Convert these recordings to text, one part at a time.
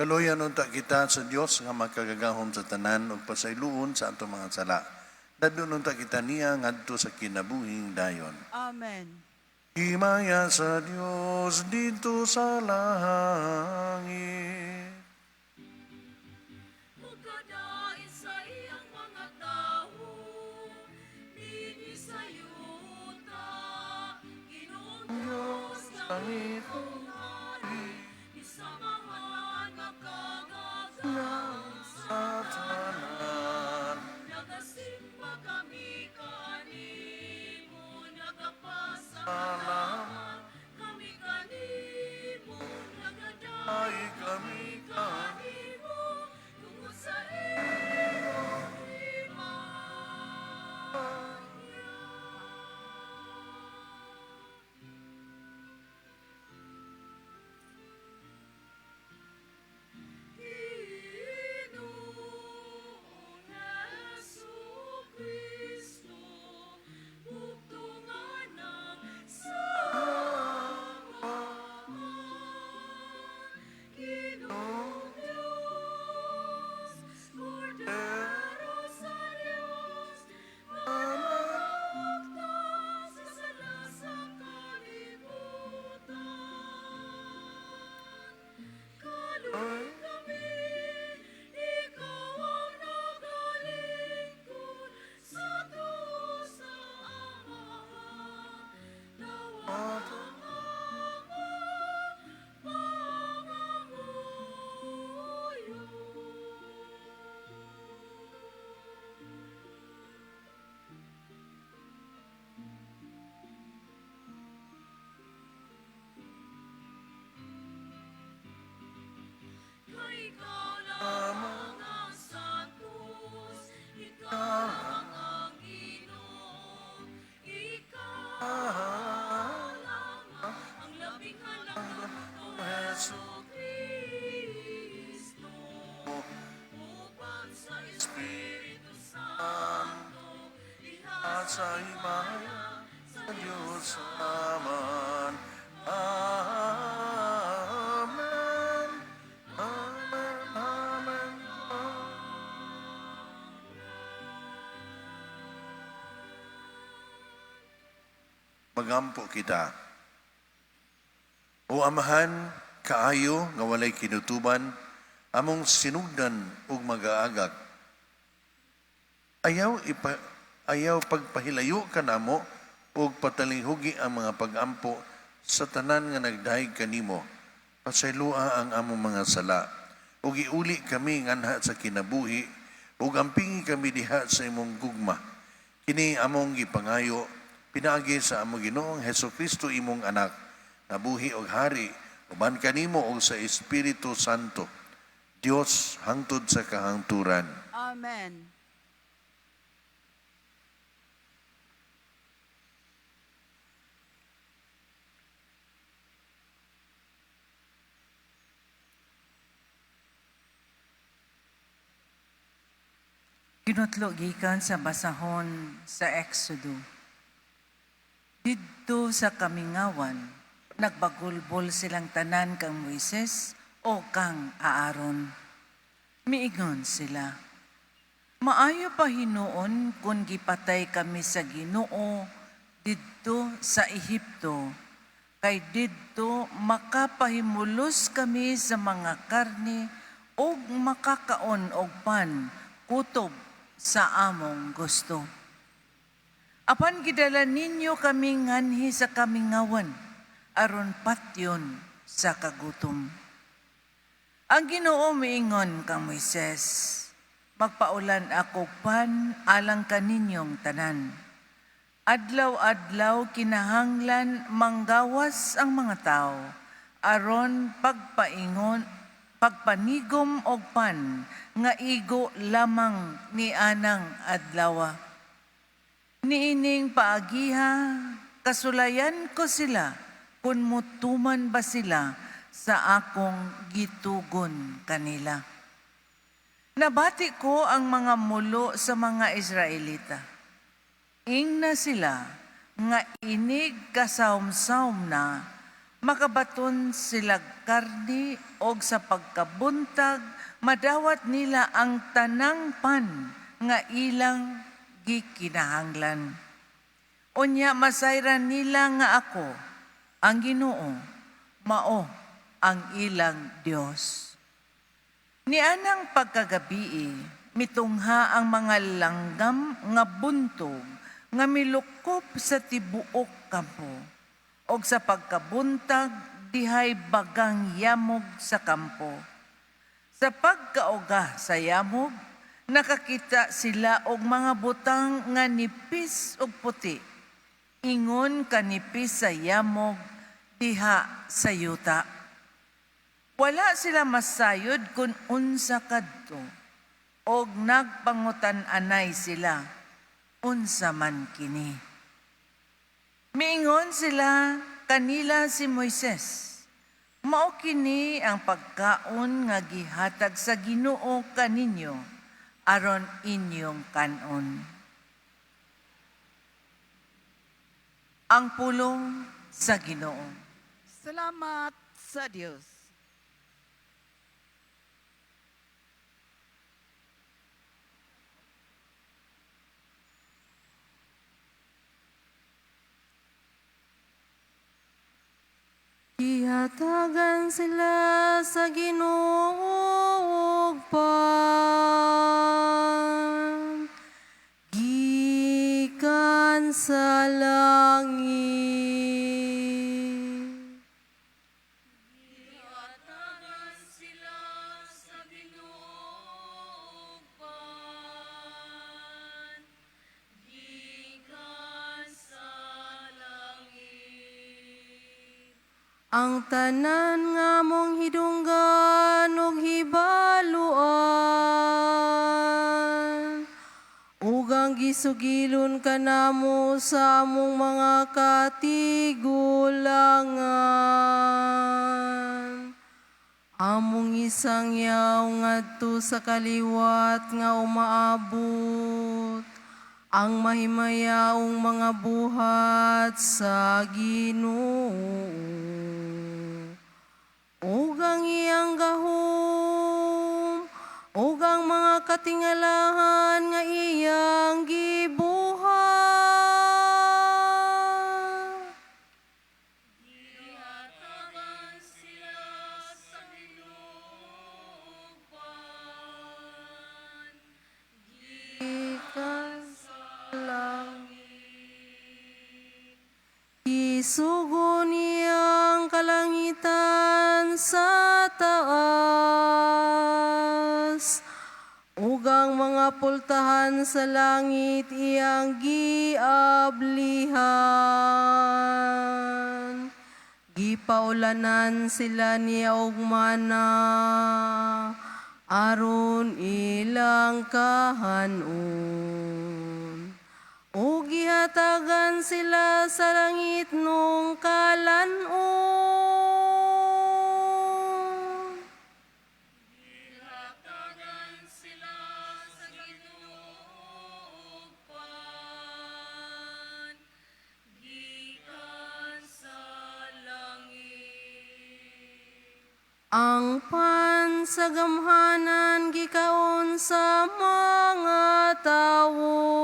Kaluyan unta kita sa Dios nga makagagahom sa tanan ug pasayloon sa atong mga sala. Dadun unta kita niya ngadto sa kinabuhing dayon. Amen. Himaya sa Dios dito sa langit. Magkadain sa iyang mga tao, dini sa yuta, Ginoong Diyos ng iyong hari, isamahan makagagawa sa Tanan. nagasimba kami kanimo, nagapasalamat kami kanimo, Ay nagadayo kami kanimo, tungod sa iyong Ginoong Jesucristo, bugtungan ng samahan. Ginoong Diyos, Kordero sa Diyos, nagligtas sa sala sa kalibutan. Kaluoy kami, ikaw ang nagalingkod sa Diyos sa Ama. Dawat ang panganguyo. Kay ikaw lamang ang santos, ikaw lamang ang Ginoo, ikaw lamang ang labing halangdon o Jesucristo. Upang sa Espiritu Santo, at sa himaya sa Diyos naman. Amen. Amen. Amen. Magampo kita. O Amahan, kaayo nga walay kinutuban, among sinugdan ug mag-aagak. Ayaw pagpahilayo ka namo ug patalinghugi ang mga pag-ampo sa tanan nga nagdahig kanimo. Pasaylua ang among mga sala. Ug iuli kami nganha sa kinabuhi ug ampingi kami diha sa imong gugma. Kini among gipangayo pinaagi sa among Ginoong Hesukristo imong anak, nga buhi ug hari uban kanimo ug sa Espiritu Santo, Dios hangtod sa kahangturan. Amen. Kinutlo gikan sa basahon sa Exodo. Didto sa kamingawan, nagbagulbol silang tanan kang Moises o kang Aaron. Miingon sila, maayo pa hinuon kung gipatay kami sa Ginoo didto sa Ehipto, kay didto makapahimulos kami sa mga karne o makakaon og pan kutob sa among gusto. Apan gidala ninyo kami nganhi sa kamingawan, aron patyon sa kagutom. Ang Ginoo miingon kang Moises, magpaulan ako pan alang kaninyong tanan. Adlaw-adlaw kinahanglan manggawas ang mga tao, aron pagpanigom og pan nga igo lamang ni anang adlawa. Niining paagiha, kasulayan ko sila kung mutuman ba sila sa akong gitugon kanila. Nabati ko ang mga mulo sa mga Israelita. Ingna sila nga inig kasawm-sawm na Makabaton sila karni og sa pagkabuntag, madawat nila ang tanang pan nga ilang gikinahanglan. Unya masayran nila nga ako, ang Ginoo, mao ang ilang Dios. Nianang pagkagabii, mitungha ang mga langgam nga buntog nga milukop sa tibuok kampo og sa pagkabuntag dihay bagang yamog sa kampo. Sa pagkauga sa yamog, nakakita sila og mga butang nga nipis ug puti. Ingon kanipis sa yamog diha sa yuta. Wala sila masayod kung unsa kadto og nagpangutan-anay sila unsa man kini. Miingon sila kanila si Moises, mao kini ang pagkaon nga gihatag sa Ginoo kaninyo aron inyong kanon. Ang pulong sa Ginoo. Salamat sa Diyos. Ihatagan sila sa Ginoo pan, gikan sa langit. Ihatagan sila sa Ginoo pan, gikan sa langit. Ang tanan nga mong hidunggan ug hibaluan, ugang gisugilon kanamo sa among mga katigulangan. Among isang yaw ngadto sa kaliwat nga umaabot, ang mahimayaong mga buhat sa Ginoo. Ug ang iyang gahom, ug ang mga katingalahan nga iyang gibuhat. Ihatagan sila sa Ginoo pan, gikan sa langit. Isugo niyang kalangitan sa taas, ug ang mga pultahan sa langit iyang giablihan. Gipaulanan sila niya og mana, aron ilang kahanon. O gihatagan sila sa langit nung kalanon. Gihatagan sila sa Ginoo pan, gikan sa langit. Ang pan sa gamhanan gikaon sa mga tawo.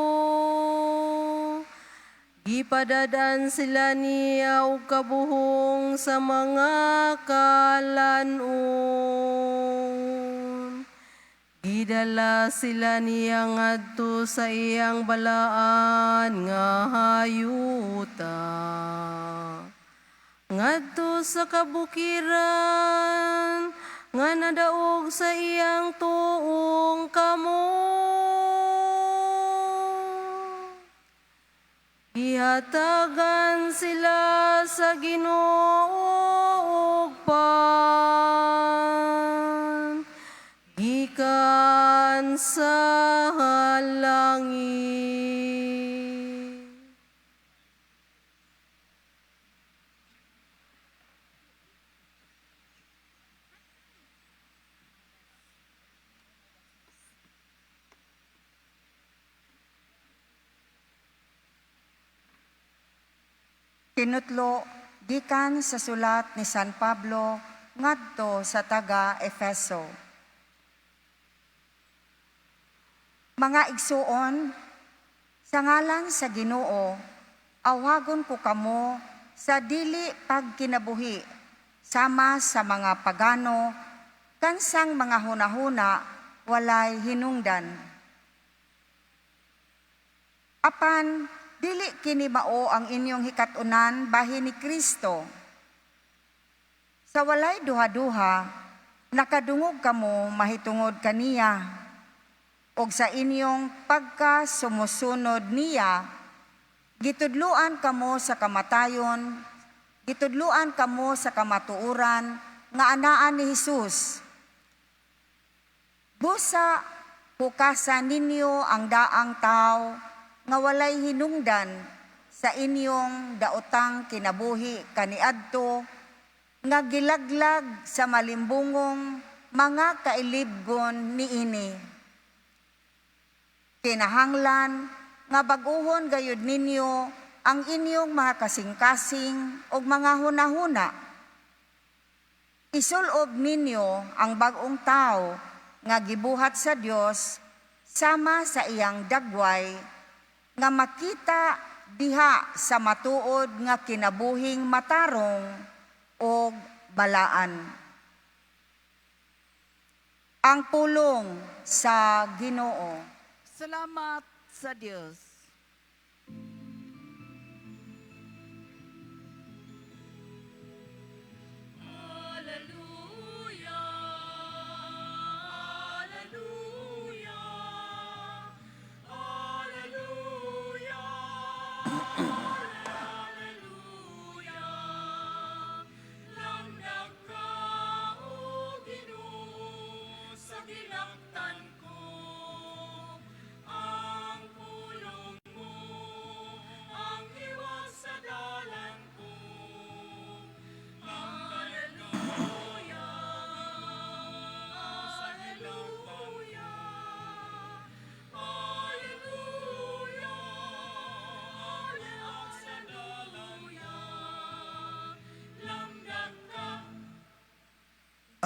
Gipadadan sila niya og kabuhong sa mga kalanon. Gidala sila niya ngadto sa iyang balaan nga hayuta. Ngadto sa kabukiran nga nadaog sa iyang tuong kamo. Ihatagan sila sa Ginoo pan, gikan sa langit. Tinutlo gikan sa sulat ni San Pablo ngadto sa taga Efeso. Mga igsuon, sa ngalan sa Ginoo, awagon ko kamo sa dili pagkinabuhi sama sa mga pagano kansang mga hunahuna walay hinungdan. Apan dili kini mao ang inyong hikatunan bahin ni Kristo. Sa walay duha-duha, nakadungog kamo mahitungod kaniya, og sa inyong pagkasumusunod niya, gitudluan kamo sa kamatayon, gitudluan kamo sa kamatuuran, nga anaan ni Hesus. Busa, hukasan ninyo ang daang tao, nga walay hinungdan sa inyong daotang kinabuhi kaniadto, nga gilaglag sa malimbungong mga kailibgon niini. Kinahanglan nga baguhon gayud ninyo ang inyong mga kasing-kasing o mga hunahuna. Isulob ninyo ang bagong tao nga gibuhat sa Dios sama sa iyang dagway nga makita diha sa matuod nga kinabuhing matarong o balaan. Ang pulong sa Ginoo. Salamat sa Diyos.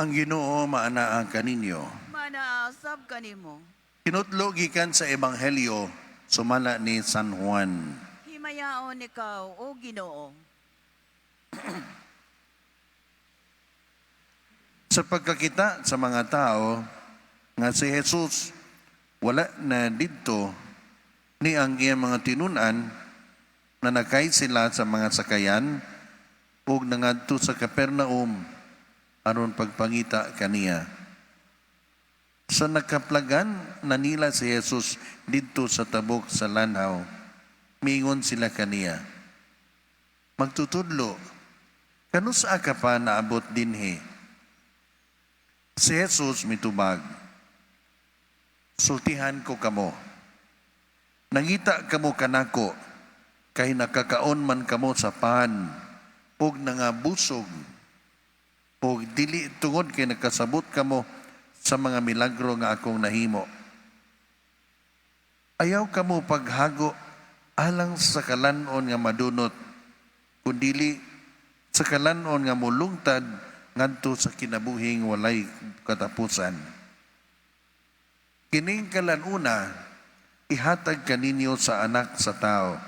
Ang Ginoo maanaa kaninyo. Manaasab kanimo. Kinutlo gikan sa Ebanghelyo sumala ni San Juan. Himayaon ikaw, O Ginoo. Sa pagkakita sa mga tao nga si Jesus wala na didto ni ang iyang mga tinunan na nakay sila sa mga sakayan ug nangadto sa Capernaum aron pagpangita kaniya. Sa nakaplagan na nila si Jesus didto sa tabok sa lanhaw, miingon sila kaniya, magtutudlo, kanus ka pa naabot dinhi? Si Jesus mitubag, sultihan ko kamo. Nangita kamo kanako, kay nakakaon man kamo sa pan, ug nangabusog, ug dili tungod kay nakasabot kamo sa mga milagro nga akong nahimo. Ayaw kamo paghago alang sa kalanon nga madunot, kundili sa kalanon nga mulungtad ngadto sa kinabuhing walay katapusan. Kining kalanuna, ihatag kaninyo sa anak sa tao,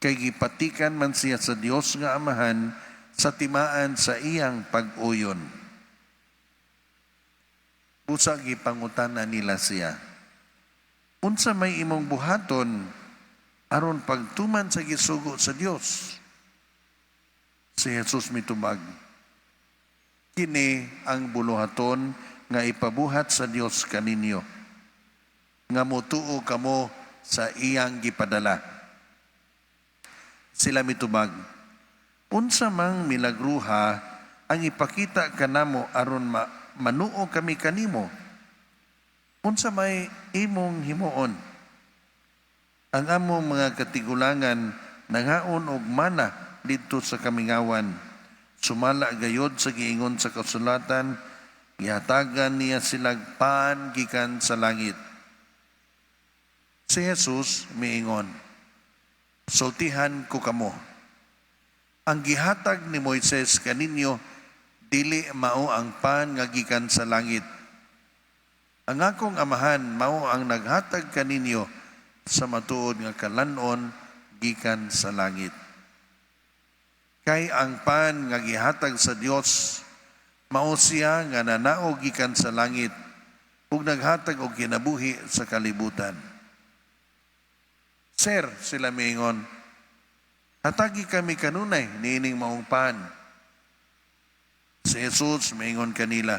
kay gipatikan man siya sa Dios nga Amahan sa timaan sa iyang pag-uyon. Busa gipangutana nila siya, unsa may imong buhaton aron pagtuman sa gisugo sa Dios? Si Jesus mitubag, kini ang buluhaton nga ipabuhat sa Dios kaninyo, nga mutuo kamo sa iyang gipadala. Sila mitubag, unsa mang milagruha ang ipakita kanamo aron manuo kami kanimo? Unsa may imong himuon? Ang among mga katigulangan nangaon og mana didto sa kamingawan. Sumala gayod sa giingon sa kasulatan, gihatagan niya silang paan gikan sa langit. Si Jesus miingon, sultihan ko kamo. ang gihatag ni Moises kaninyo dili mao ang pan nga gikan sa langit. Ang akong amahan mao ang naghatag kaninyo sa matuod nga kalanon gikan sa langit. Kay ang pan nga gihatag sa Dios mao siya nga nanao gikan sa langit ug naghatag og kinabuhi sa kalibutan. Sir, sila miingon, hatagi kami kanunay niining maong pan. Si Jesus miingon kanila,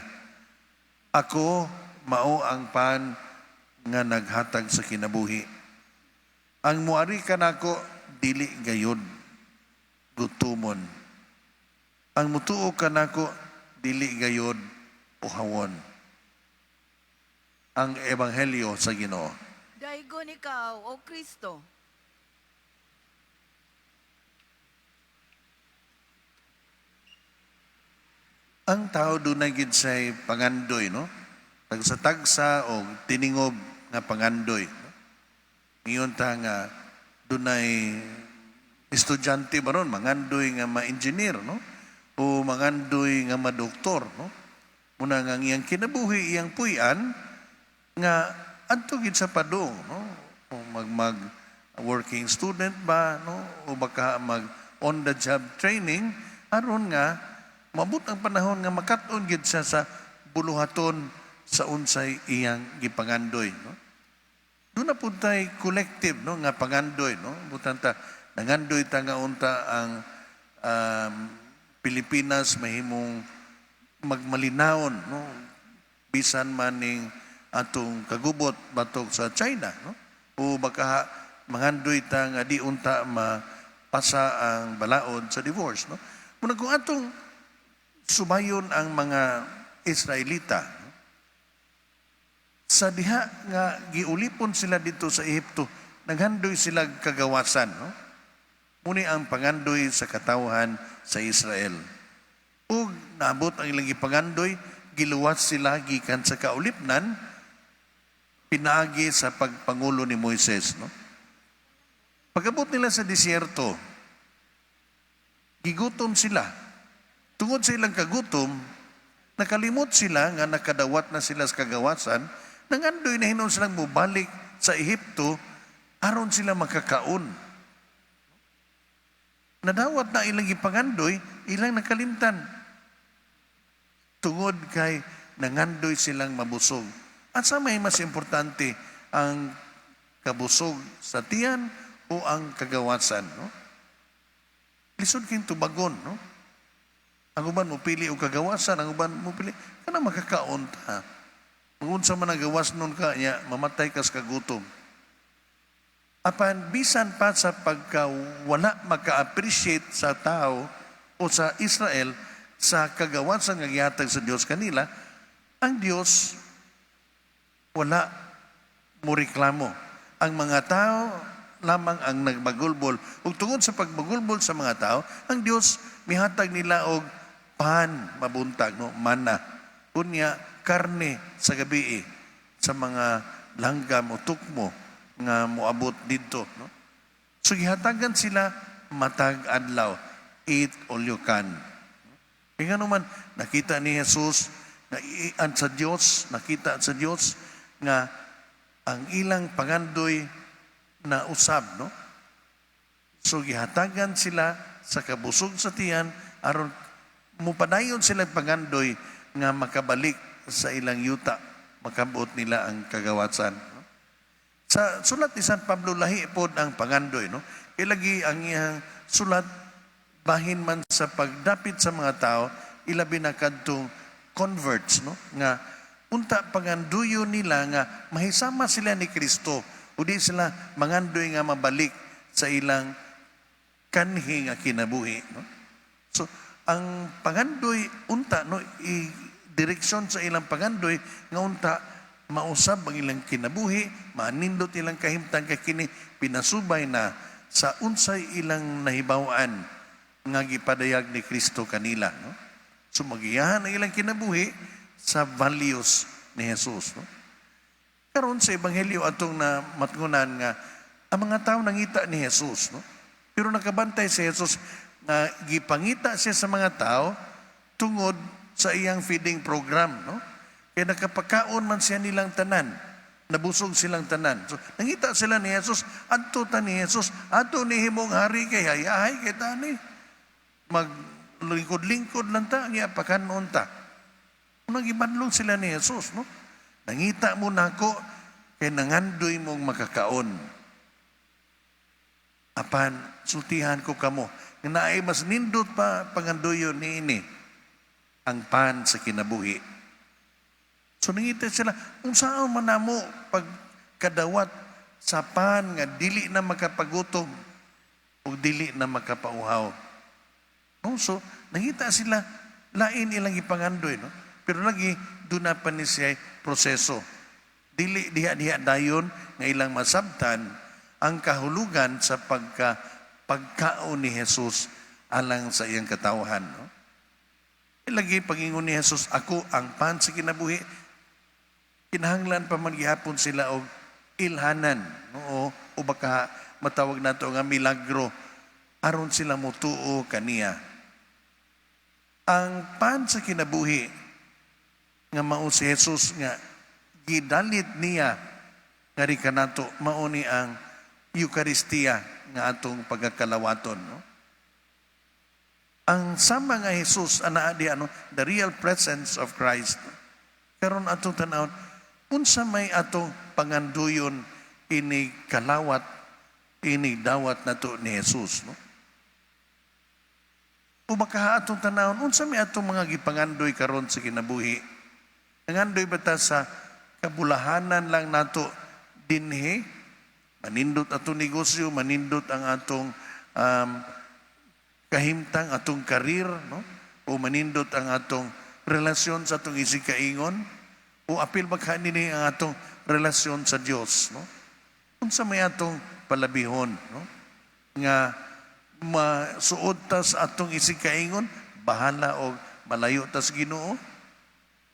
ako mao ang pan nga naghatag sa kinabuhi. Ang muari kanako dili gayud gutumon. Ang mutuo kanako dili gayud uhawon. Ang ebanghelyo sa Ginoo. Daigon ikaw, O Kristo. Ang tao dunay gid say pangandoy, no? Tagsa-tagsa o tiningob nga pangandoy. No? Ngayon ta nga dunay estudyante baron mangandoy nga ma-engineer, no? O mangandoy nga ma-doktor, no? Muna nga iyang kinabuhi iyang puy-an nga adto gid sa padung, no? O mag working student ba, no? O baka mag on the job training aron nga mabut ang panahon nga makat-on gid siya sa buluhaton sa unsay iyang gipangandoy, no? Doon na puntay collective, no, nga pangandoy, no? Butan ta nangandoy ta nga unta ang Pilipinas mahimong magmalinawon, no? Bisan maning atong kagubot batok sa China, no? O baka mangandoy ta nga di unta mapasa ang balaod sa divorce, no? Muna kung atong subayon ang mga Israelita, no? Sa diha nga giulipon sila dito sa Ehipto, naghandoy sila kagawasan, no? Muni ang pangandoy sa katawhan sa Israel. Ug naabot ang ilang gipangandoy, giluwas sila gikan sa kaulipnan, pinaagi sa pagpangulo ni Moises, no? Pagabot nila sa disyerto, gigutom sila. Tungod sa ilang kagutom, nakalimot sila nga nakadawat na sila sa kagawasan, nangandoy na hinon silang mubalik sa Ehipto aron sila makakaon. Nadawat na ilang ipangandoy, ilang nakalimtan. Tungod kay nangandoy silang mabusog. At sa may mas importante, ang kabusog sa tiyan o ang kagawasan, no? Lisod kayong tubagon, no? Ang uban mo pili o kagawasan, ang uban mo pili, kana makakaon ta. Kung sa man nagawas nun ka, niya, mamatay ka sa kagutom. Apan, bisan pa sa pagka wala maka-appreciate sa tao o sa Israel sa kagawasan nga gihatag sa Dios kanila, ang Dios wala mo reklamo. Ang mga tao lamang ang nagbagulbol. Ug tungod sa pagbagulbol sa mga tao, ang Dios mihatag nila og pan mabuntag, no? Mana. Unya, karne sa gabi sa mga langgam o tukmo nga moabot dito, no? So gihatagan sila matag adlaw, eat all you can. Kaya naman nakita ni Jesus na ian sa Dios, nakita sa Dios nga ang ilang pangandoy na usab, no? So gihatagan sila sa kabusog sa tiyan aron mupadayon sila pangandoy nga makabalik sa ilang yuta, makabuot nila ang kagawasan. No? Sa sulat ni San Pablo lahi pod ang pangandoy, no? Ilagi ang iyang sulat bahin man sa pagdapit sa mga tao, ilabi na kadtong converts, no? Nga unta panganduyo nila nga mahisama sila ni Kristo o di sila mangandoy nga mabalik sa ilang kanhi nga kinabuhi, no? So ang pangandoy unta, no, direksyon sa ilang pangandoy nga unta mausab ang ilang kinabuhi, manindot ilang kahimtang kay kini pinasubay na sa unsay ilang nahibaw-an nga gipadayag ni Kristo kanila, no? So magiyahan ang ilang kinabuhi sa values ni Jesus, no? Karon sa ebanghelyo atong na matngunan nga ang mga tao nangita ni Jesus, no? Pero nakabantay si Jesus, nga gipangita siya sa mga tao tungod sa iyang feeding program, no? Kaya nakapakaon man siya nilang tanan, nabusog silang tanan. So, nangita sila ni Jesus, adto ta ni Jesus, adto ni himong hari kay hayahay kay tani. Maglingkod-lingkod lang ta, nga pakanon ta. Nagibanlong sila ni Jesus, no? Nangita mo nako kay nangandoy mong makakaon. Apan, sultihan ko kamo, nga naay mas nindot pa pangandoyon ni ini, ang pan sa kinabuhi. So nangita sila, kung saan man namo pagkadawat sa pan nga dili na makapagutom o dili na makapauhaw. No? So nangita sila, lain ilang ipangandoy, no? Pero lagi, doon na pa ni siya proseso. Dili diha-diha dayon nga ilang masabtan ang kahulugan sa pagkaon ni Jesus alang sa iyang katawhan. No? Ilagi pagingon ni Jesus, ako ang pan sa kinabuhi. Kinahanglan pa man gihapon sila og ilhanan, no? O baka matawag nato nga milagro aron sila mutuo kaniya. Ang pan sa kinabuhi nga mao si Jesus nga gidalit niya nga ri kanato mao ni ang Eucharistia nga atong pagkakalawaton, no? Ang sama nga Jesus ana di the real presence of Christ. Karon atong tan-awon unsa may atong panganduyon ini kalawat ini dawat nato ni Jesus, no? O baka atong tan-awon unsa may atong mga gipangandoy karon sa kinabuhi? Nangandoy ba ta sa kabulahanan lang nato dinhi? Manindot atong negosyo, manindot ang atong kahimtang, atong karir, no? O manindot ang atong relasyon sa atong isikaingon, o apil baka nini ang atong relasyon sa Dios, no? Unsa may atong palabihon, no? Nga masuod ta sa atong isikaingon, bahala o malayo ta sa Ginoo,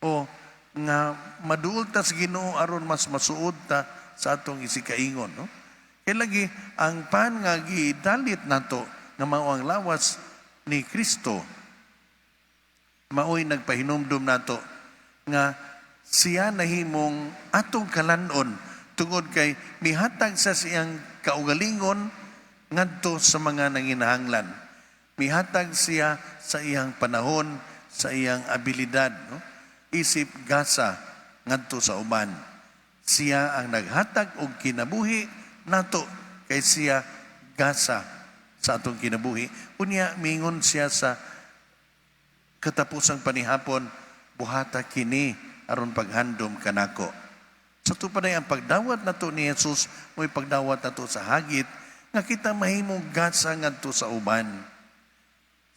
o nga maduol ta sa Ginoo aron mas masuod ta sa atong isikaingon, no? Kaya lagi ang pan nga gidalit nato nga mao ang lawas ni Kristo, mao'y nagpahinumdum nato nga siya nahimong atong kalanon tungod kay mihatag sa siyang kaugalingon ngadto sa mga nanginahanglan. Mihatag siya sa iyang panahon, sa iyang abilidad, no? Isip gasa ngadto sa uban. Siya ang naghatag og kinabuhi nato kay siya gasa sa atong kinabuhi. Unya mingon siya sa katapusang panihapon, buhata kini aron paghandom kanako. Sa tupaday ang pagdawat nato ni Jesus, mo'y pagdawat nato sa hagit nga kita mahimong gasa ngadto sa uban.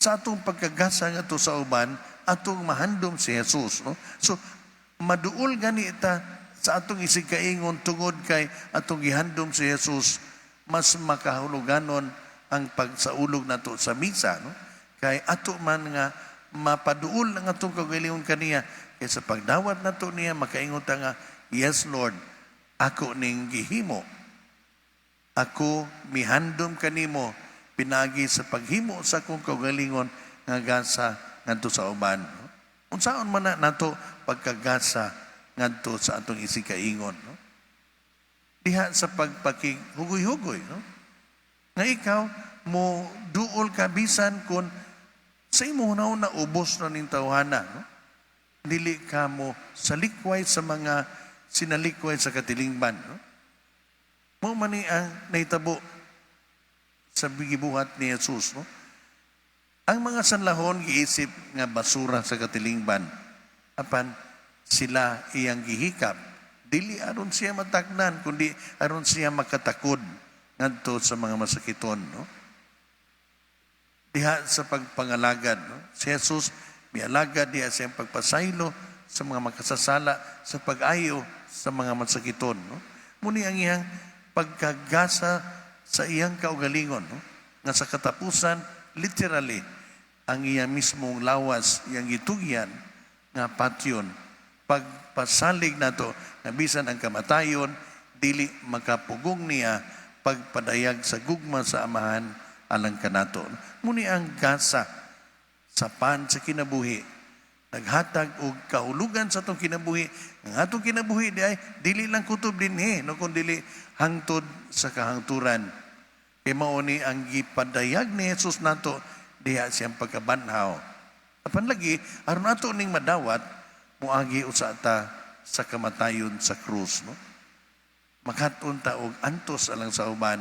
Sa atong pagkagasa ngadto sa uban, atong mahandom si Jesus, no? So maduol gani ita sa atong isikaingon tungod kay atong gihandom si Jesus, mas makahuluganon ang pagsaulog nato sa misa, no? Kay ato man nga mapaduol ang atong kaugalingon kaniya, kay sa pagdawat nato niya makaingon ta nga, yes Lord, ako ning gihimo, ako mihandom kanimo pinagi sa paghimo sa akong kaugalingon nga gasa ngadto sa uban, no? Unsaon man na nato pagkagasa ngadto sa atong isikaingon, no? Diha sa pagpakihugoy-hugoy, no? Nga ikaw mo duol ka bisan kun sa imo na ubos na ning tawhana, no? Dili ka mo salikway sa mga sinalikway sa katilingban, no? Mo man ni ang nahitabo sa gibuhat ni Jesus, no? Ang mga sanlahon giisip nga basura sa katilingban, apan sila iyang gihikap, dili aron siya mataknan, kundi aron siya makatakod ngadto sa mga masakiton, no? Diha sa pagpangalagad, no? Si Jesus mialagad diha sa pagpasaylo sa mga makasasala, sa pag-ayo sa mga masakiton, no? Muni ang iyang pagkagasa sa iyang kaugalingon, no? Nga sa katapusan literally ang iya mismong lawas, iyang gitugyan nga patyon, pagpasalig nato na bisan ang kamatayon dili makapugong niya pagpadayag sa gugma sa amahan alang kanato. Muni ang gasa sa pan sa kinabuhi. Naghatag og kahulugan sa atong kinabuhi. Ang atong kinabuhi di ay dili lang kutob dinhi, no kun dili hangtod sa kahangturan. Kay mao ni ang gipadayag ni Jesus nato diha siyang pagkabanhaw. Apan lagi aron ato ning madawat moagi usa ta sa kamatayon sa krus, no? Makaton ta og antos alang sa uban.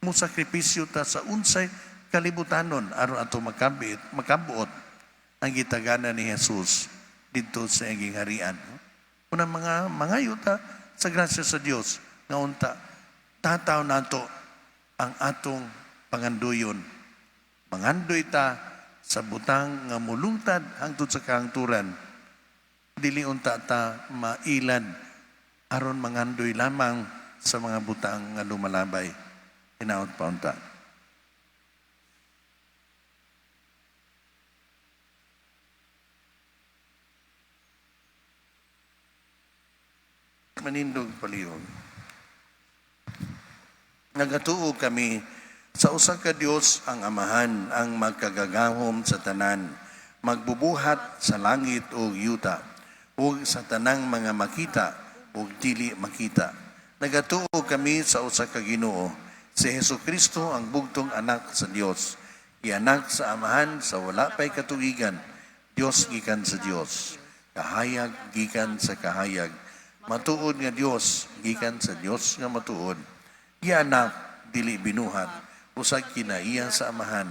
Mo sakripisyo ta sa unsay kalibutanon aron ato makabuot ang gitagana ni Jesus dito sa iyang harian. Unang mga mangayo ta sa grasya sa Dios nga unta tataw nato ang atong panganduyon. Mangandoy ta sa butang nga mulungtad hangtod sa kahangturan. Dili unta ta mailan aron mangandoy lamang sa mga butang nga lumalabay. Hinaot pa unta. Manindog palihog. Nagatuo kami sa usa ka Dios ang Amahan ang magkagagahom sa tanan, magbubuhat sa langit o yuta, ug sa tanang mga makita ug dili makita. Nagatuo kami sa usa ka Ginoo, si Hesukristo ang bugtong anak sa Dios, ianak sa Amahan sa wala pay katuigan, Dios gikan sa Dios, kahayag gikan sa kahayag, matuod nga Dios gikan sa Dios nga matuod. Ianak dili binuhat, usag kinaiya sa Amahan,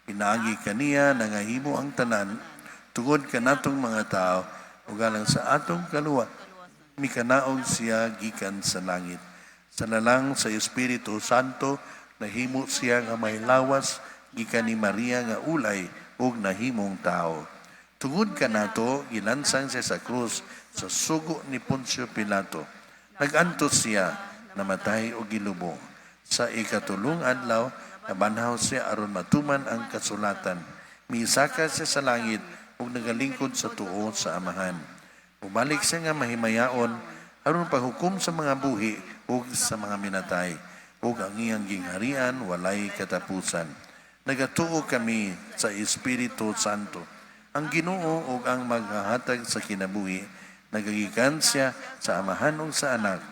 pinaagi kaniya nangahimo ang tanan tungod kanatong mga tao ug alang sa atong kaluwa mikanaog siya gikan sa langit. Sa lalang sa Espiritu Santo nahimo siya nga may lawas gikan ni Maria nga ulay ug nahimong tao. Tungod kanato gilansang siya sa krus sa sugo ni Poncio Pilato. Nagantos siya, namatay o gilubong. Sa ikatulong adlaw, nabanhaw siya aron matuman ang kasulatan. Miisaka siya sa langit ug nagalingkod sa tuo sa Amahan. Ubalik siya nga mahimayaon aron paghukom sa mga buhi ug sa mga minatay. Ug ang iyang gingharian walay katapusan. Nagatuo kami sa Espiritu Santo. Ang Ginoo ug ang maghahatag sa kinabuhi, nagagikan siya sa Amahan ug sa Anak.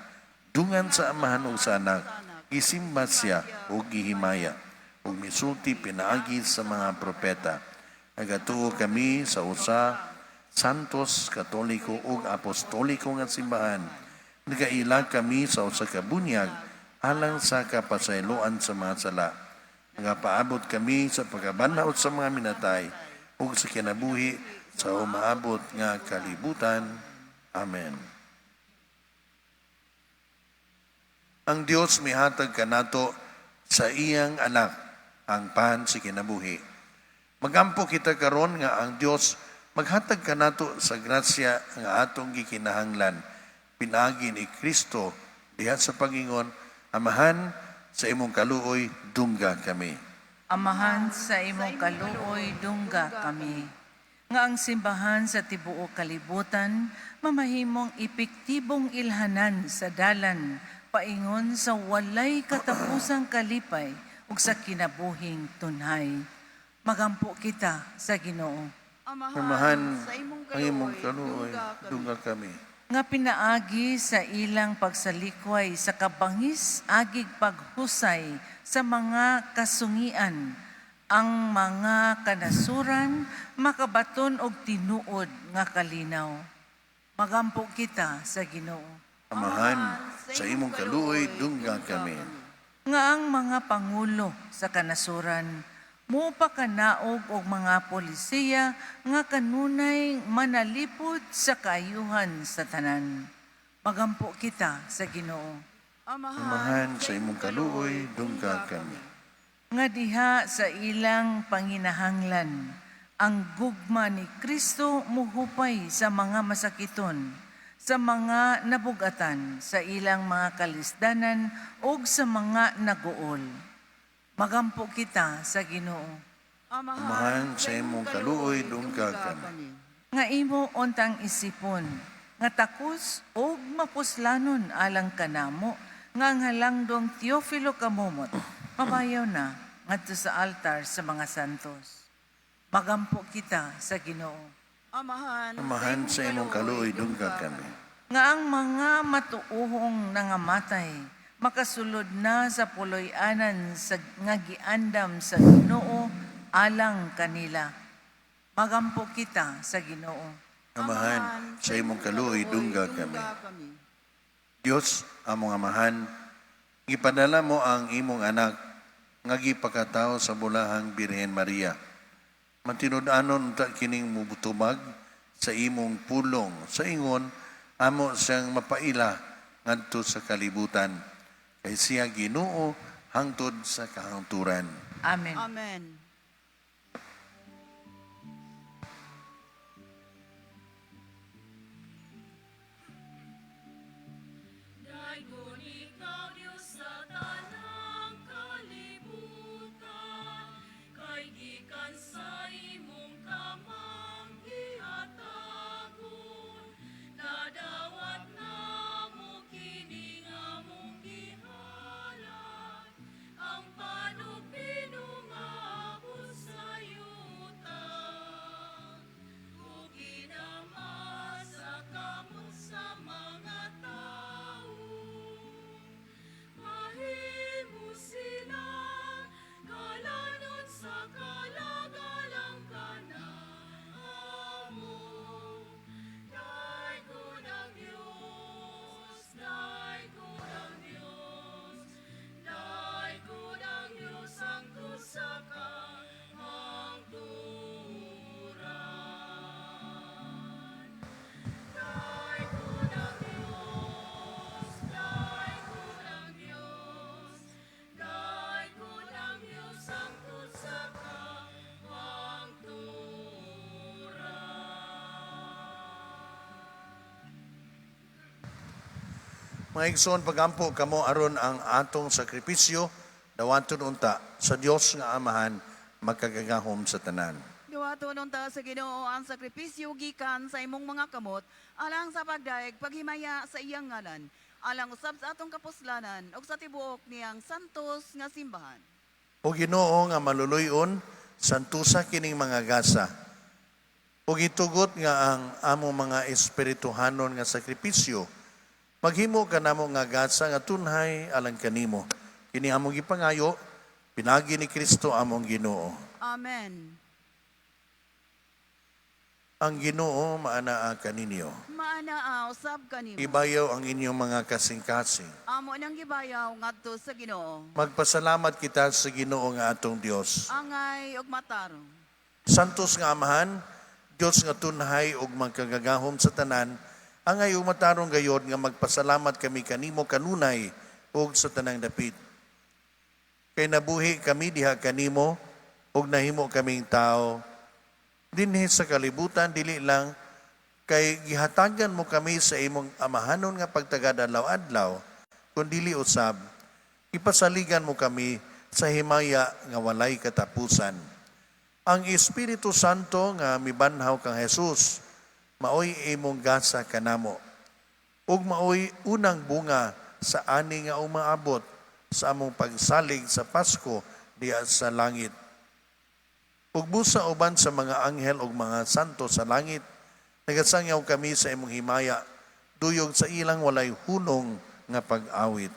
Dungan sa Amahan ug sa Anak, gisimba siya ug gihimaya, ug misulti pinaagi sa mga propeta. Nagatuo kami sa usa, santos, katoliko ug apostoliko nga simbahan. Nagaila kami sa usa ka bunyag alang sa kapasayloan sa mga sala. Nagapaabot kami sa pagkabanhaw sa mga minatay ug sa kinabuhi sa umaabot nga kalibutan. Amen. Ang Dios mihatag kanato sa iyang anak ang pan sa kinabuhi. Magampo kita karon nga ang Dios maghatag kanato sa grasya nga atong gikinahanglan. Pinaagi ni Kristo diha sa pagingon, Amahan, sa imong kaluoy dungga kami. Amahan sa imong kaluoy dungga kami. Nga ang simbahan sa tibuok kalibutan, mamahimong epektibong ilhanan sa dalan, paingon sa walay katapusang kalipay ug sa kinabuhing tunhay. Magampo kita sa Ginoo. Amahan, ang imong kaluoy dungga kami. Nga pinaagi sa ilang pagsalikway sa kabangis agig paghusay sa mga kasungian, ang mga kanasuran makabaton og tinuod nga kalinaw. Magampo kita sa Ginoo. Amahan, sa imong kaluoy dungga kami. Nga ang mga pangulo sa kanasuran mo pa kanaog og mga polisiya nga kanunay manalipod sa kaayuhan sa tanan. Magampo kita sa Ginoo. Amahan, sa imong kaluoy dungga kami. Nga diha sa ilang panginahanglan, ang gugma ni Kristo muhupay sa mga masakiton, sa mga nabugatan, sa ilang mga kalisdanan o sa mga naguol. Magampo kita sa Ginoo. Amahan, sa imong kaluoy dungga kami. Nga imo ontang isipon, nga takos o mapuslanon alang kanamo, nga ang halangdong Teofilo Kamumot, mabayaw na, ngadto sa altar sa mga santos. Magampo kita sa Ginoo. Amahan sa imong kaluoy dungga kami. Nga ang mga matuohong nangamatay, makasulod na sa puloy-anan sa nga giandam sa Ginoo alang kanila. Magampo kita sa Ginoo. Amahan sa imong kaluoy dungga kami. Dios, among amahan, gipadala mo ang imong anak nga gipakatao sa bulahang Birhen Maria. Matinud-anon unta kining mubutubag sa imong pulong sa ingon amo siyang mapaila ngadto sa kalibutan kay siya Ginoo hangtod sa kahangturan. Amen. Amen. Daigon ikaw, Diyos sa tanang kalibutan, kay gikan sa imong kamang gihatagon, nadawat na mo kini nga mong gihalan, ang panupino nga abot sa yuta, ug ginamasa kamot sa mga tao. Mahimo sila kalanon sa kalagalang kanamo. Daigod ang Diyos, daigod ang Diyos, daigod ang Diyos ang tusa ka hangturan. Daigod ang Diyos, daigod ang Diyos, daigod ang Diyos ang tusa ka hangturan. Mga igsoon, pagampo kamo aron ang atong sakripisyo dawaton unta sa Dios nga amahan magkagagahom sa tanan. Duwaton unta sa Ginoo ang sakripisyo gikan sa imong mga kamot alang sa pagdaig paghimaya sa iyang ngalan, alang usab sa atong kapuslanan ug sa tibuok niyang santos nga simbahan. O Ginoo nga maluluyon santusa kining mga gasa. O gitugot nga ang among mga espirituhanon nga sakripisyo maghimo kanamo nga gasa nga tunhay alang kanimo. Kini among gipangayo pinagi ni Kristo among Ginoo. Amen. Ang Ginoo maanaa kaninyo. Maanaa usab kanimo. Ibayaw ang inyong mga kasing-kasing. Amo nang gibayaw ngadto sa Ginoo. Magpasalamat kita sa Ginoo nga atong Dios. Angay ug matarong. Santos nga amahan, Dios nga tunhay ug magkagagahom sa tanan, angay ug matarong gayod nga magpasalamat kami kanimo kanunay ug sa tanang dapit. Kay nabuhi kami diha kanimo ug nahimo kaming tao dinhi sa kalibutan dili lang kay gihatagan mo kami sa imong amahanon nga pagtagad adlaw-adlaw kun dili usab ipasaligan mo kami sa himaya nga walay katapusan. Ang Espiritu Santo nga mibanhaw kang Jesus maoy imong gasa kanamo ug maoy unang bunga sa ani nga umaabot sa among pagsalig sa Pasko diya sa langit. Ug busa uban sa mga anghel ug mga santo sa langit, nagasangyaw kami sa imong himaya, duyog sa ilang walay hunong nga pag-awit.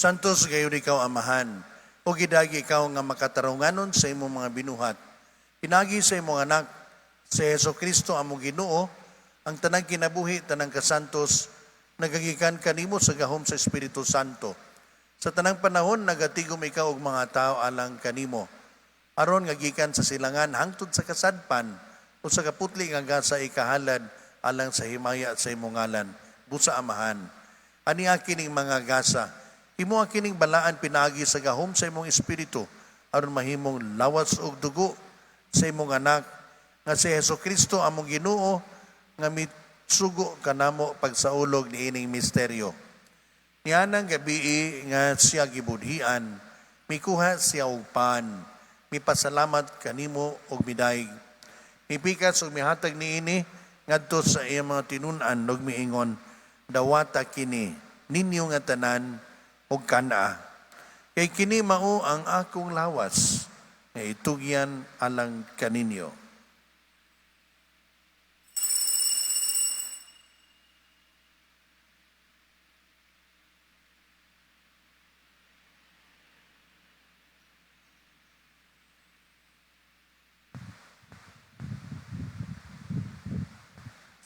Santos gayon ikaw amahan, o gidagi ikaw nga makatarunganon sa imong mga binuhat. Pinagi sa imong anak, si Heso Kristo among Ginoo, ang tanang kinabuhi, tanang kasantos, nagagikan kanimo sa gahom sa Espiritu Santo. Sa tanang panahon, nagatigom ikaw og mga tao alang kanimo. Aron nga gikan sa silangan hangtod sa kasadpan o sa kaputli nga gasa ikahalad alang sa himaya sa imong ngalan. Busa amahan. Ani kining mga gasa, imo kining balaan pinagi sa gahom sa imong espiritu aron mahimong lawas og dugo sa imong anak nga si Hesukristo among Ginoo nga mitsugo kanamo pagsaulog niining misteryo. Nianang gabi nga siya gibudhian, mikuha siya og pan, mipasalamat kanimo og midaig. Mipikas og mihatag niini ngadto sa iyang mga tinun-an ug miingon, dawata kini ninyo nga tanan og kana. Kay kini mao ang akong lawas nga itugyan alang kaninyo.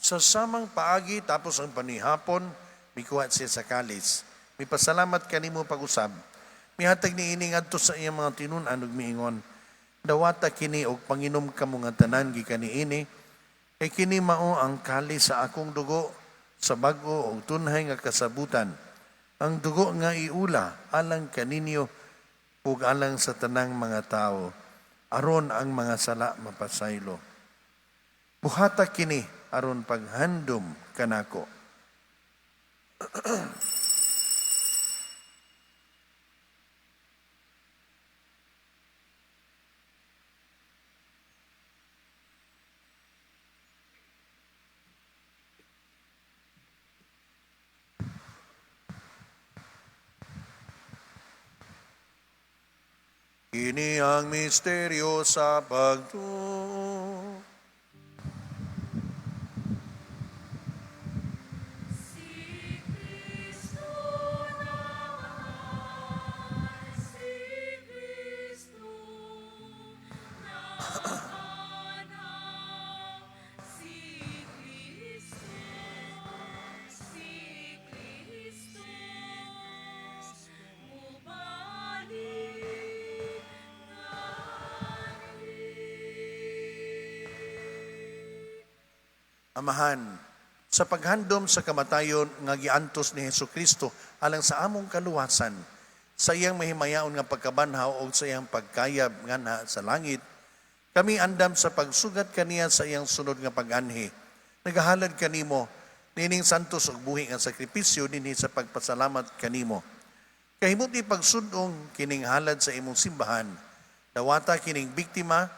Sa samang paagi tapos ang panihapon, mikuha siya sa kalis. Mipasalamat kanimo pag-usab. Mihatag ni ini ngadto sa iyang mga tinun-an ug miingon, dawata kini og panginom kamo nga tanan gikan niini, kay kini mao ang kalis sa akong dugo sa bag-o og tunhay nga kasabutan. Ang dugo nga iula alang kaninyo ug alang sa tanang mga tao, aron ang mga sala mapasaylo. Buhata kini aron paghandom kanako. Kini ang misteryo sa pagtuo. Amahan, sa paghandom sa kamatayon nga giantos ni Hesukristo alang sa among kaluwasan, sa iyang mahimayaon nga pagkabanhaw o sa iyang pagkayab nga sa langit, kami andam sa pagsugat kaniya sa iyang sunod nga pag-anhi. Nagahalad kanimo, nining santos og buhi nga sakripisyo dinhi sa pagpasalamat kanimo. Kahimot ni pagsudong kining halad sa imong simbahan, dawata kining biktima,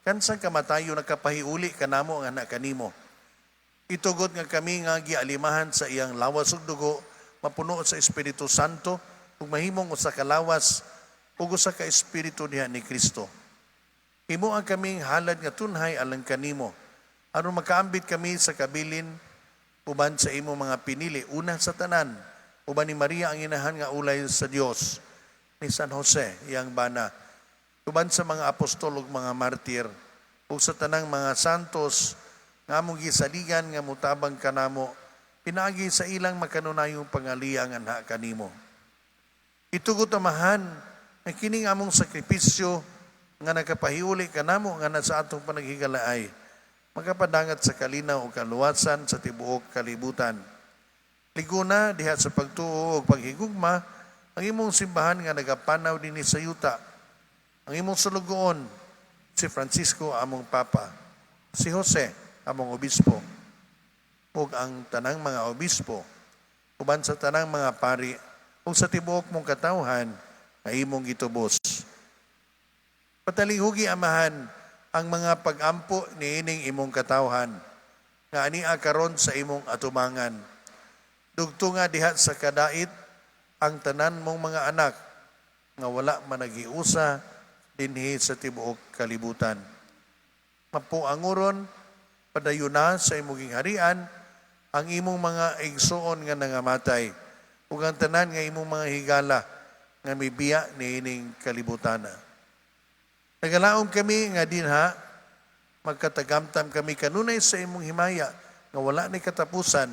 kansang kamatayon nakapahiuli kanamo ang anak kanimo. Itugot nga kami nga gialimahan sa iyang lawas ug dugo, mapuno sa Espiritu Santo, ug mahimong usa ka lawas ug usa ka espiritu diha ni Kristo. Imo ang kaming halad nga tunhay alang kanimo, aron makaambit kami sa kabilin uban sa imo mga pinili, una sa tanan, uban ni Maria ang inahan nga ulay sa Dios, ni San Jose iyang bana, uban sa mga apostol ug mga martir, ug sa tanang mga santos nga among gisaligan nga mutabang kanamo, pinagi sa ilang makanunayong pangaliya nga anha kanimo. Itugot amahan nga kining among sakripisyo nga nakapahiuli kanamo nga nasa atong panaghigalaay, magapadangat sa kalinaw o kaluwasan sa tibuok kalibutan. Liguna diha sa pagtuo o paghigugma ang imong simbahan nga nagapanaw dinhi sa yuta. Ang imong sulugoon, si Francisco among Papa, si Jose among obispo, ug ang tanang mga obispo, uban sa tanang mga pari, ug sa tibuok mong katawhan, nga imong gitubos. Patalihugi amahan ang mga pag-ampo ni ining imong katawhan, nga ania karon sa imong atubangan. Dugto nga diha sa kadait, ang tanan mong mga anak, nga wala managiusa dinhi sa tibuok kalibutan. Mapuanguron, padayuna sa imong harian ang imong mga igsuon nga nangamatay ug ang tanan nga imong mga higala nga may biya ni ining kalibutan. Nagalaom kami nga dinha, magkatagamtam kami kanunay sa imong himaya, nga wala ni katapusan,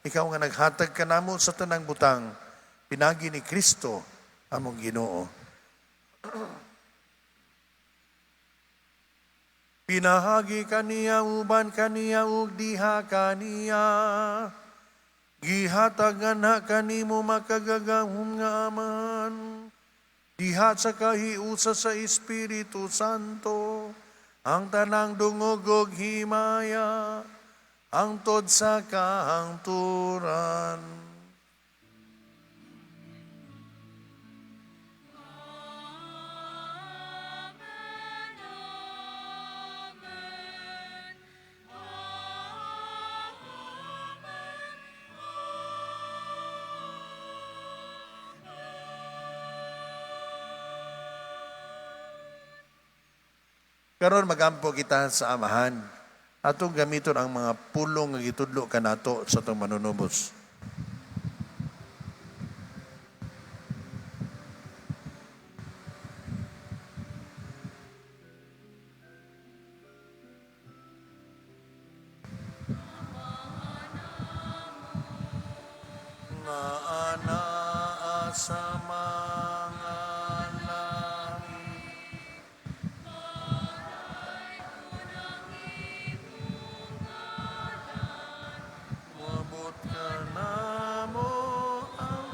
ikaw nga naghatag ka namo sa tanang butang, pinagi ni Kristo among Ginoo. Pinahagi kaniya, uban kaniya, ug diha kaniya. Gihatag na kanimo makagagahom nga aman. Diha sa kahiusa sa Espiritu Santo, ang tanang dungog ug himaya, ang tod sa kahangturan. Karon magampo kita sa amahan. Atong gamiton ang mga pulong nga gitudlo kanato sa atong manunubos. Nga anaa sa mga langit, mabot ka namo ang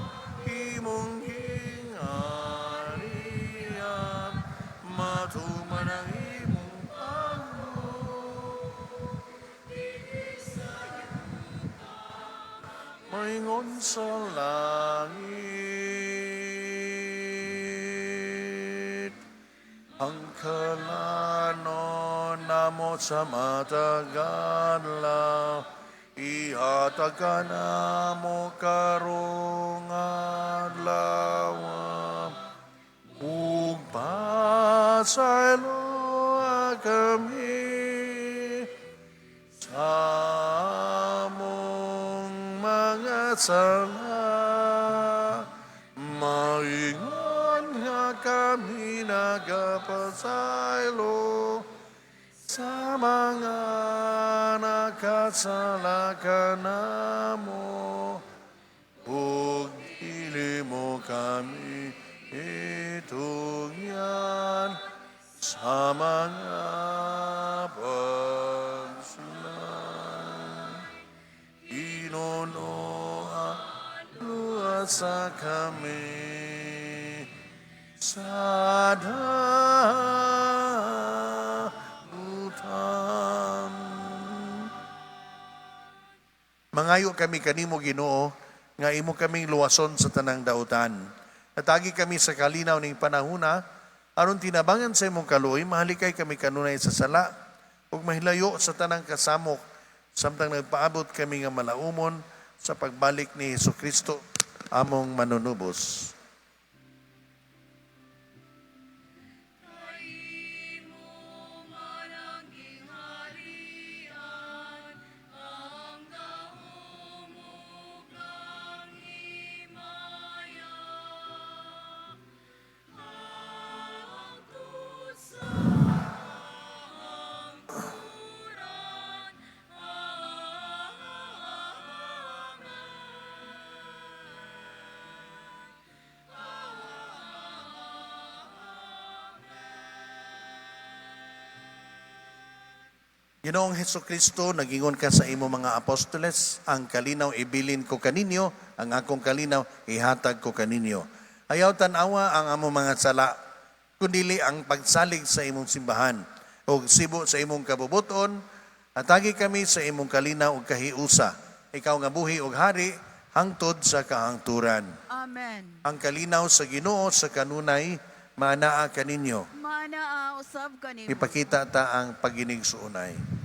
imong gingharian, matuman ang imong maingon sa langit. Ang kalanon namo sa matagadlaw, ihatag ka namo karong adlaw. Ug pasaylo kami sa among mga sala, maingon nga kami nagapasaylo sa mga nakasala kanamo, ug dili mo kami itugyan sa mga pagsulan. Ginoo, luasa kami sa dagutan. Mangayo kami kanimo, Ginoo, nga imo kaming luwason sa tanang dautan. Natagi kami sa kalinaw ning panahuna, aron tinabangan sa imong kaluoy, mahalikay kami kanunay sa sala, ug mahilayo sa tanang kasamok, samtang nagpaabot kami nga malaumon sa pagbalik ni Hesukristo, among manunubos. Ginoong Hesukristo, nagingon ka sa imo mga apostoles, ang kalinaw ibilin ko kaninyo, ang akong kalinaw ihatag ko kaninyo. Ayaw tanawa ang among mga sala, kundili ang pagsalig sa imong simbahan, o sibo sa imong kabubuton, atagi kami sa imong kalinaw ug kahiusa. Ikaw nga buhi ug hari, hangtod sa kahangturan. Amen. Ang kalinaw sa Ginoo sa kanunay, manaa kaninyo. Manaa usab kanimo. Ipakita ta ang paginig suunay.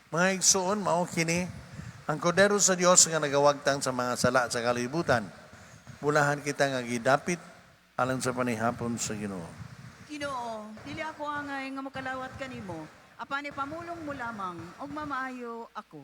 Mga igsoon, mao kini ang kordero sa Dios nga nagawagtang sa mga sala sa kalibutan. Bulahan kita nga gidapit alang sa panihapon sa Ginoo. Ginoo, dili ako angay nga makalawat kanimo. Apan ipamulong mo lamang og mamaayo ako.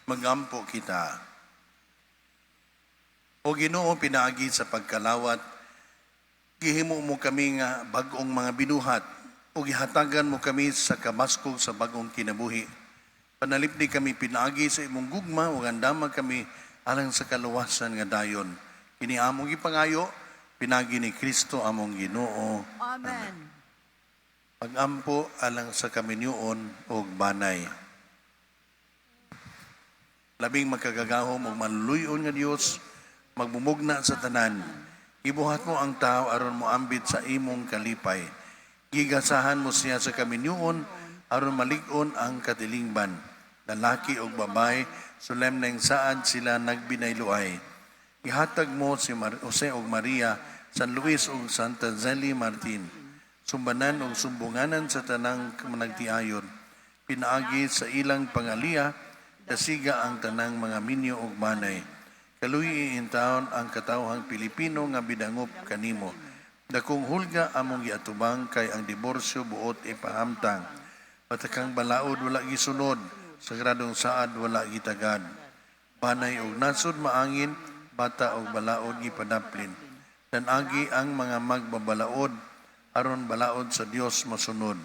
Magampo kita. O Ginoo, pinaagi sa pagkalawat, gihimo mo kami nga bagong mga binuhat, o gihatagan mo kami sa kamaskog sa bagong kinabuhi. Panalipdi kami pinaagi sa imong gugma, o gandama kami alang sa kaluwasan nga dayon. Kini among ipangayo, pinagi ni Kristo among Ginoo. Amen. Pagampo alang sa kaminyoon o banay. Labing magkagagahom o manluyon nga Diyos, magbumugna sa tanan. Ibuhat mo ang tao aron mo ambit sa imong kalipay. Gigasahan mo siya sa kaminyoon aron malig-on ang katilingban. Lalaki o babay, solemneng saad sila nagbinayluay. Ihatag mo si Jose o Maria, San Luis o Santa Zeli Martin. Sumbanan o sumbunganan sa tanang managtiayon. Pinaagi sa ilang pangaliya, kasiga ang tanang mga minyo o manay. Kaluyi intawon ang katawhang Pilipino nga bidangop kanimo. Dakong hulga among giatubang kay ang diborsyo buot ipahamtang. Patakang balaod wala gisunod, sagradong saad wala gitagad. Panay og nasod maangin, bata og balaod gipadaplin. Tanagi ang mga magbabalaod, aron balaod sa Dios masunod.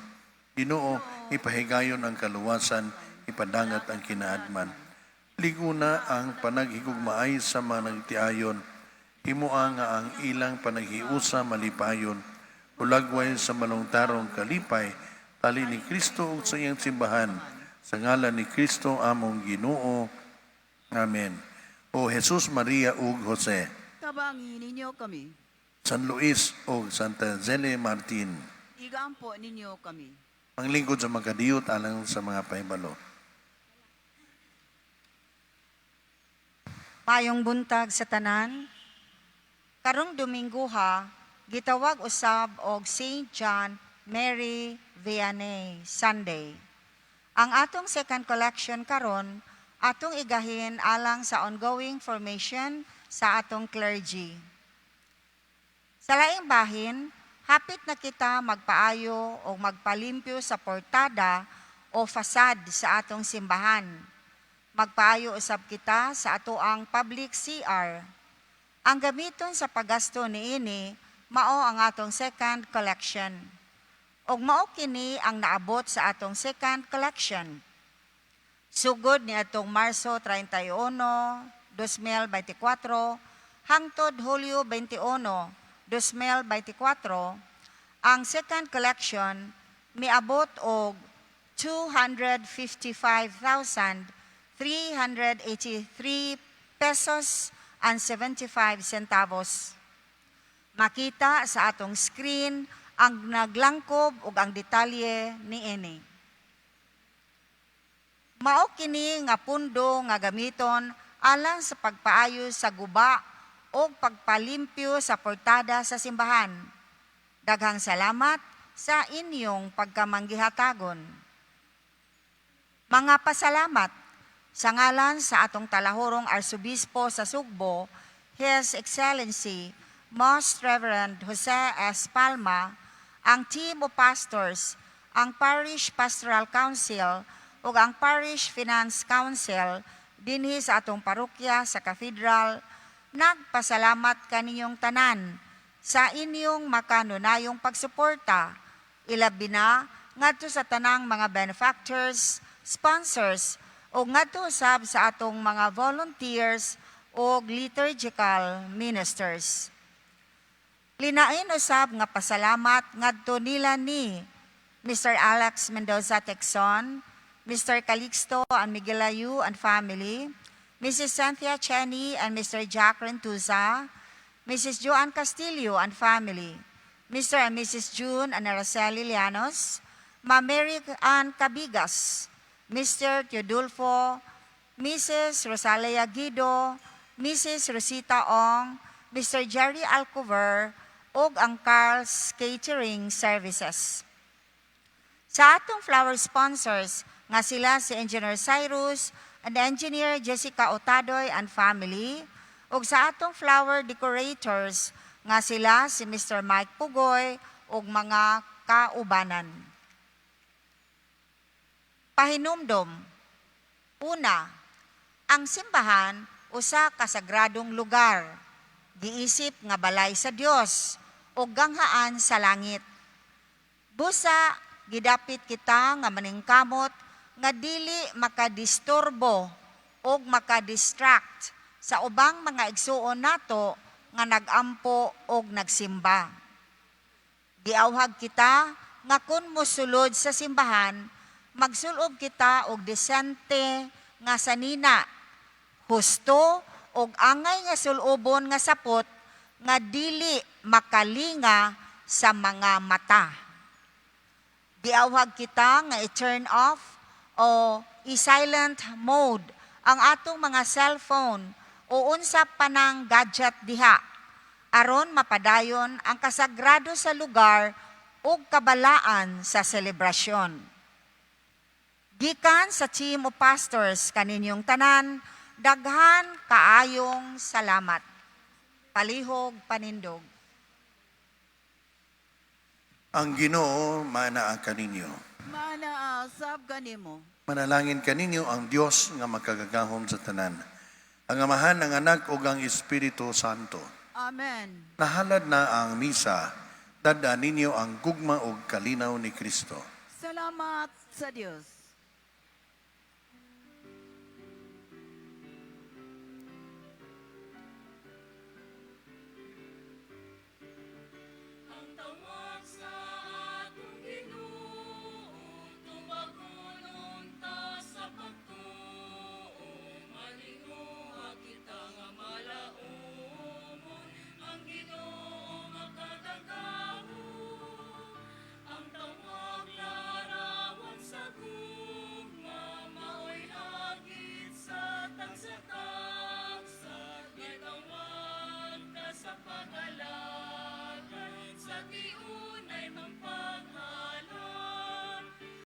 Ginoo, ipahigayon ang kaluwasan, ipadangat ang kinaadman. Liguna ang panaghigugmaay sa mga nagtiayon, himua nga ang ilang panaghiusa malipayon, ulagway sa malungtarong kalipay, tali ni Kristo ug sa iyang simbahan, sa ngalan ni Kristo among Ginoo. Amen. O Jesus, Maria ug Jose, Tabangin ninyo kami. San Luis ug Santa Zele Martin, Igampo ninyo kami. ang lingkod sa magkadiyot alang sa mga pahibalo. Mayong buntag sa tanan, karong Domingo ha, gitawag usab og St. John Mary Vianney Sunday. Ang atong second collection karon atong igahin alang sa ongoing formation sa atong clergy. Sa laing bahin, hapit na kita magpaayo o magpalimpyo sa portada o fasad sa atong simbahan. Magpaayo usab kita sa atoang public CR. Ang gamiton sa paggasto niini mao ang atong second collection. Og mao kini ang naabot sa atong second collection. Sugod ni atong Marso 31, 2024 hangtod Hulyo 21, 2024, ang second collection miabot og 255,383 pesos and 75 centavos. Makita sa atong screen ang naglangkob ug ang detalye niini. Mao kini nga pundo nga gamiton alang sa pagpaayo sa guba o pagpalimpyo sa portada sa simbahan. Daghang salamat sa inyong pagkamanggihatagon. Mga pasalamat sa ngalan sa atong talahorong Arsobispo sa Sugbo, His Excellency Most Reverend Jose S. Palma, ang team of pastors, ang Parish Pastoral Council ug ang Parish Finance Council dinhi sa atong parokya sa Cathedral, nagpasalamat kaninyong tanan sa inyong makanunayong pagsuporta, ilabi na ngadto sa tanang mga benefactors, sponsors, o ngadto usab sa atong mga volunteers o liturgical ministers. Linain usab nga pasalamat ngadto nila ni Mr. Alex Mendoza Texon, Mr. Calixto and Miguelayu and family, Mrs. Cynthia Cheney and Mr. Jack Rentuza, Mrs. Joanne Castillo and family, Mr. and Mrs. June and Araceli Llanos, Ma Mary Ann Cabigas, Mr. Teodulfo, Mrs. Rosalia Guido, Mrs. Rosita Ong, Mr. Jerry Alcover, ug ang Carl's Catering Services. Sa atong flower sponsors, nga sila si Engineer Cyrus and Engineer Jessica Otadoy and family, ug sa atong flower decorators, nga sila si Mr. Mike Pugoy ug mga kaubanan. Pahinumdom. Una, ang simbahan usa ka sagradong lugar, giisip nga balay sa Dios ug ganghaan sa langit. Busa gidapit kita nga maningkamot nga dili makadisturbo o makadistract sa ubang mga igsuon nato nga nagampo o nagsimba. Giawhag kita nga kun mosulod sa simbahan, magsulob kita og desente nga sanina, husto og angay nga sulobon nga sapot nga dili makalinga sa mga mata. Giawhag kita nga i-turn off o i-silent mode ang atong mga cellphone o unsa panang gadget diha aron mapadayon ang kasagrado sa lugar ug kabalaan sa selebrasyon. Gikan sa team of pastors kaninyong tanan, Daghan kaayong salamat. Palihog panindog. Ang Ginoo manaa kaninyo. Manaasab kanimo. Manalangin kaninyo ang Dios nga makagagahom sa tanan. Ang Amahan, ang Anak ug ang Espiritu Santo. Amen. Nahalad na ang misa. Dadaan ninyo ang gugma ug kalinaw ni Kristo. Salamat sa Dios.